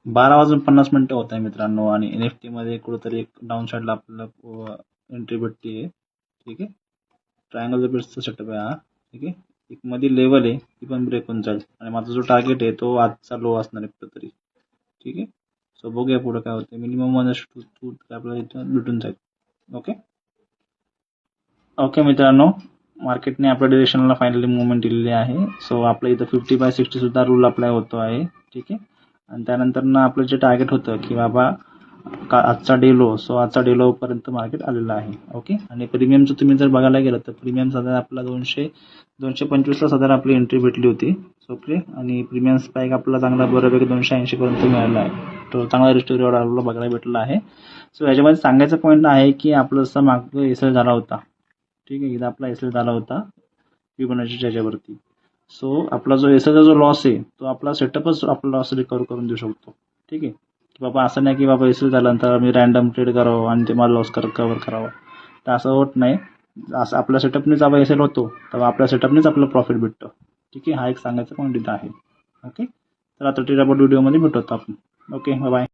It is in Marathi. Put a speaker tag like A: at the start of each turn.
A: 12 वाजून 50 मिनिटं होत आहे मित्रांनो आणि NFT मध्ये कुठेतरी एक डाऊन साईडला आपल्याला एंट्री भेटते. ठीक आहे. ट्रायंगल बेसचा सेटअप आहे हा. ठीक आहे. एक मध्ये लेवल आहे ती पण ब्रेक होऊन जाईल आणि माझा जो टार्गेट आहे तो आजचा लो असणार आहे कुठेतरी. ठीक आहे. सो बघूया पुढे काय होतं. मिनिमम 1:2 आपल्याला इथं भेटून जाईल. ओके ओके मित्रांनो, मार्केटने आपल्या डिरेक्शनला फायनली मुवमेंट दिलेली आहे. सो आपल्या इथं 50/60 सुद्धा रूल अप्लाय होतो आहे. ठीक आहे. आणि त्यानंतर ना आपलं जे टार्गेट होतं की बाबा आजचा डे लो, सो आजचा डे लो पर्यंत मार्केट आलेलं आहे. ओके. आणि प्रीमियमचं तुम्ही जर बघायला गेलं तर प्रीमियम साधारण आपला 225ला साधारण आपली एंट्री भेटली होती. ओके. आणि प्रीमियम स्पाइक आपला चांगला बऱ्यापैकी 280 पर्यंत मिळाला आहे. तो चांगला रिस्टोरी ऑर्डर आपल्याला बघायला भेटला आहे. सो याच्यामध्ये सांगायचं पॉईंट आहे की आपलं जसं मागं एसएल झाला होता. ठीक आहे. इथं आपला एसएल झाला होता फिबोनाचीच्या ह्याच्यावरती. सो आपला जो एसएलचा जो लॉस आहे तो आपला सेटअपच आपला लॉस रिकवर करून देऊ शकतो. ठीक आहे. की बाबा असं नाही की बाबा एसएल झाल्यानंतर आम्ही रॅन्डम ट्रेड करावं आणि ते मला लॉस कव्हर करावं. तर असं होत नाही. असं आपल्या सेटअपनेच जेव्हा एसएल होतो तेव्हा आपल्या सेटअपनेच आपलं प्रॉफिट भेटतं. ठीक आहे. हा एक सांगायचा पॉईंट इथं आहे. ओके. तर आता ट्रेडेबल व्हिडिओमध्ये भेटतो आपण. ओके. बाय.